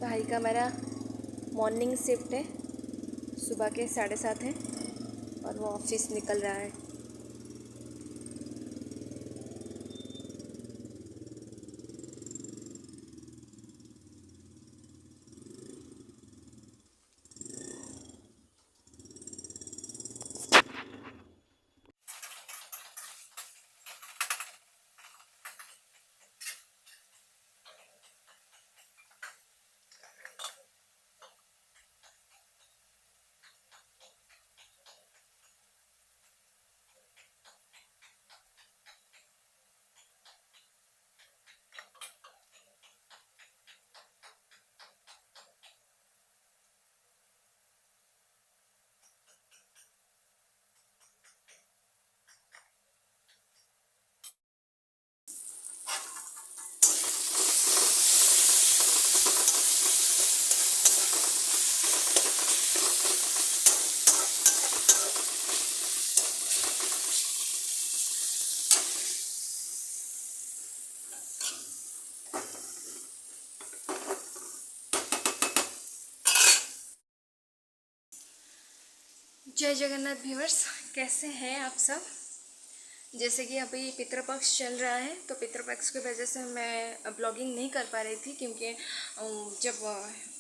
भाई का मेरा मॉर्निंग शिफ्ट है, सुबह के 7:30 है और वो ऑफिस निकल रहा है। जय जगन्नाथ व्यूअर्स, कैसे हैं आप सब। जैसे कि अभी पितृपक्ष चल रहा है, तो पितृपक्ष की वजह से मैं ब्लॉगिंग नहीं कर पा रही थी, क्योंकि जब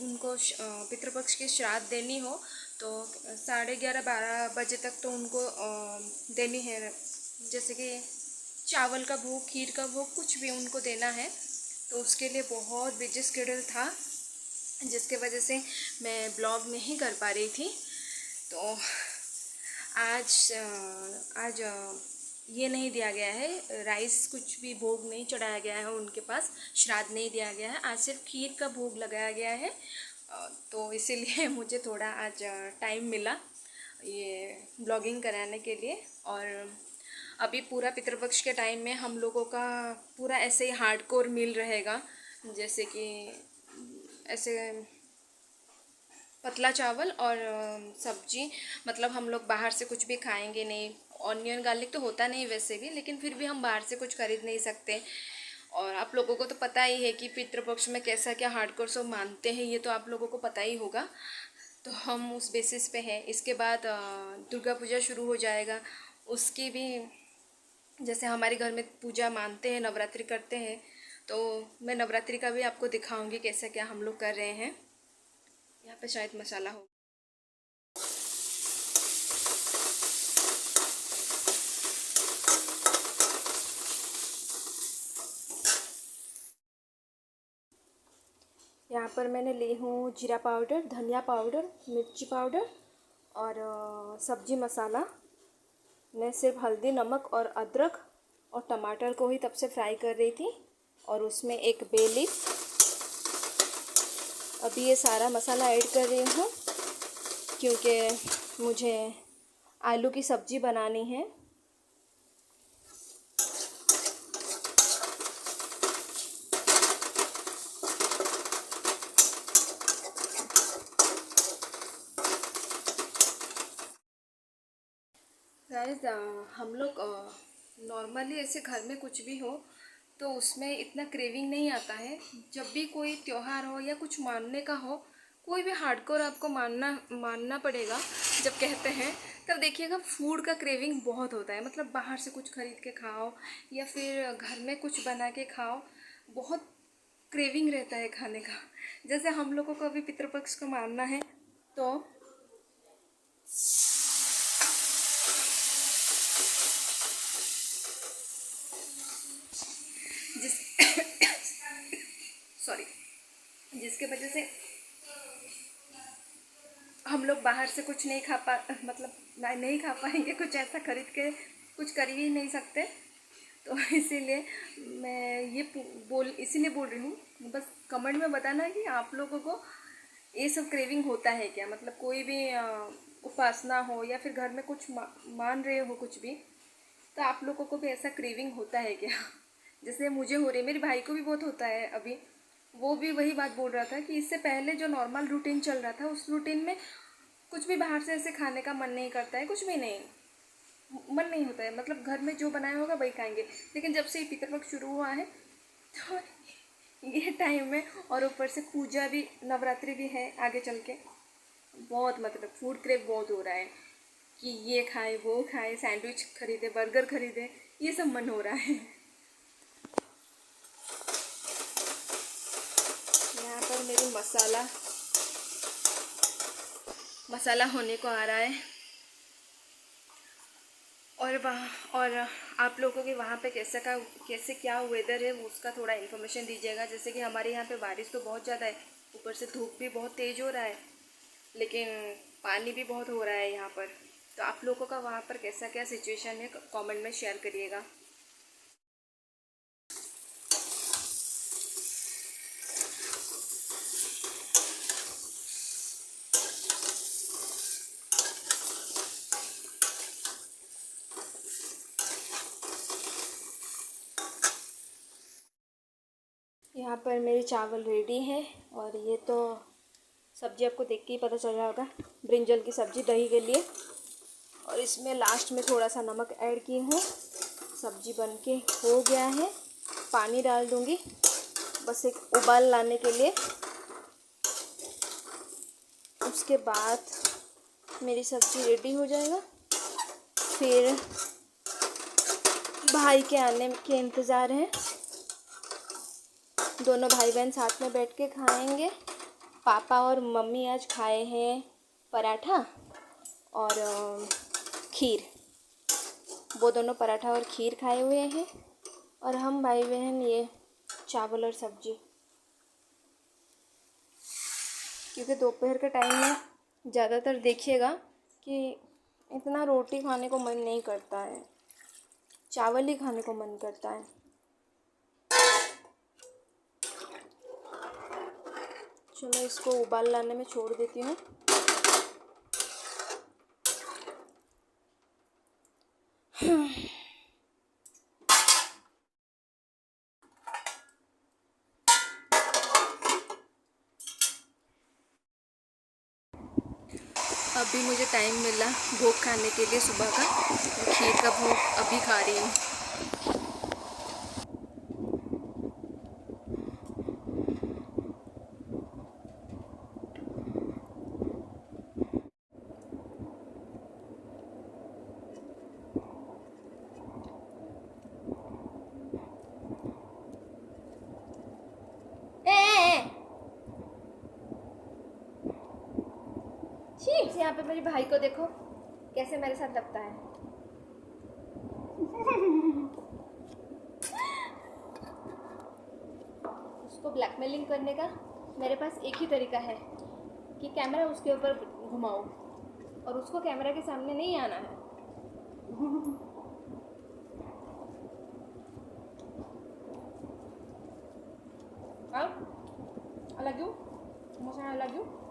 उनको पितृपक्ष की श्राद्ध देनी हो तो 11:30-12 बजे तक तो उनको देनी है। जैसे कि चावल का भोग, खीर का भोग, कुछ भी उनको देना है, तो उसके लिए बहुत बिजी शेड्यूल था, जिसके वजह से मैं ब्लॉग नहीं कर पा रही थी। तो आज ये नहीं दिया गया है, राइस कुछ भी भोग नहीं चढ़ाया गया है उनके पास, श्राद्ध नहीं दिया गया है, आज सिर्फ खीर का भोग लगाया गया है। तो इसीलिए मुझे थोड़ा आज टाइम मिला ये ब्लॉगिंग कराने के लिए। और अभी पूरा पितृपक्ष के टाइम में हम लोगों का पूरा ऐसे ही हार्डकोर मील रहेगा, जैसे कि ऐसे पतला चावल और सब्जी। मतलब हम लोग बाहर से कुछ भी खाएंगे नहीं। ऑनियन गार्लिक तो होता नहीं वैसे भी, लेकिन फिर भी हम बाहर से कुछ खरीद नहीं सकते। और आप लोगों को तो पता ही है कि पितृपक्ष में कैसा क्या हार्डकोर सब मानते हैं, ये तो आप लोगों को पता ही होगा। तो हम उस बेसिस पे हैं। इसके बाद दुर्गा पूजा शुरू हो जाएगा, उसकी भी जैसे हमारे घर में पूजा मानते हैं, नवरात्रि करते हैं, तो मैं नवरात्रि का भी आपको दिखाऊंगी कैसा क्या हम लोग कर रहे हैं। यहाँ पे शायद मसाला हो। यहाँ पर मैंने ली हूँ जीरा पाउडर, धनिया पाउडर, मिर्ची पाउडर और सब्जी मसाला। मैं सिर्फ हल्दी, नमक और अदरक और टमाटर को ही तब से फ्राई कर रही थी, और उसमें एक बे लीफ। अभी ये सारा मसाला ऐड कर रही हूँ, क्योंकि मुझे आलू की सब्ज़ी बनानी है। गाइस, हम लोग नॉर्मली ऐसे घर में कुछ भी हो तो उसमें इतना क्रेविंग नहीं आता है। जब भी कोई त्यौहार हो या कुछ मानने का हो, कोई भी हार्डकोर आपको मानना पड़ेगा जब कहते हैं, तब देखिएगा फूड का क्रेविंग बहुत होता है। मतलब बाहर से कुछ खरीद के खाओ या फिर घर में कुछ बना के खाओ, बहुत क्रेविंग रहता है खाने का। जैसे हम लोगों को अभी पितृपक्ष को मानना है, तो जिस सॉरी जिसके वजह से हम लोग बाहर से कुछ नहीं मतलब नहीं खा पाएंगे, कुछ ऐसा खरीद के कुछ कर ही नहीं सकते। तो इसीलिए मैं इसीलिए बोल रही हूँ। बस कमेंट में बताना कि आप लोगों को ये सब क्रेविंग होता है क्या। मतलब कोई भी उपासना हो या फिर घर में कुछ मान रहे हो कुछ भी, तो आप लोगों को भी ऐसा क्रेविंग होता है क्या। जैसे मुझे हो रही है, मेरे भाई को भी बहुत होता है। अभी वो भी वही बात बोल रहा था कि इससे पहले जो नॉर्मल रूटीन चल रहा था, उस रूटीन में कुछ भी बाहर से ऐसे खाने का मन नहीं करता है, कुछ भी नहीं मन नहीं होता है। मतलब घर में जो बनाया होगा वही खाएंगे। लेकिन जब से ये पितृपक्ष शुरू हुआ है, तो ये टाइम में, और ऊपर से पूजा भी, नवरात्रि भी है आगे चल के। बहुत मतलब फूड क्रेव बहुत हो रहा है कि ये खाए वो खाए, सैंडविच खरीदे, बर्गर खरीदे, ये सब मन हो रहा है। यहाँ पर मेरी मसाला होने को आ रहा है। और आप लोगों के वहाँ पे कैसे क्या वेदर है, उसका थोड़ा इन्फॉर्मेशन दीजिएगा। जैसे कि हमारे यहाँ पे बारिश तो बहुत ज़्यादा है, ऊपर से धूप भी बहुत तेज़ हो रहा है, लेकिन पानी भी बहुत हो रहा है यहाँ पर। तो आप लोगों का वहाँ पर कैसा क्या सिचुएशन है, कमेंट में शेयर करिएगा। यहाँ पर मेरे चावल रेडी है, और ये तो सब्ज़ी आपको देख के ही पता चल रहा होगा, ब्रिंजल की सब्ज़ी दही के लिए। और इसमें लास्ट में थोड़ा सा नमक ऐड की हूँ। सब्ज़ी बनके हो गया है, पानी डाल दूँगी बस एक उबाल लाने के लिए। उसके बाद मेरी सब्ज़ी रेडी हो जाएगा। फिर भाई के आने के इंतज़ार है। दोनों भाई बहन साथ में बैठ के खाएंगे। पापा और मम्मी आज खाए हैं पराठा और खीर। वो दोनों पराठा और खीर खाए हुए हैं, और हम भाई बहन ये चावल और सब्ज़ी। क्योंकि दोपहर का टाइम में ज़्यादातर देखिएगा कि इतना रोटी खाने को मन नहीं करता है, चावल ही खाने को मन करता है। चलो इसको उबाल लाने में छोड़ देती हूँ। अभी मुझे टाइम मिला भोग खाने के लिए सुबह का, खीर का भोग अभी खा रही हूँ। ठीक, यहाँ पे मेरे भाई को देखो कैसे मेरे साथ लगता है। उसको ब्लैकमेलिंग करने का मेरे पास एक ही तरीका है कि कैमरा उसके ऊपर घुमाओ, और उसको कैमरा के सामने नहीं आना है। I love you.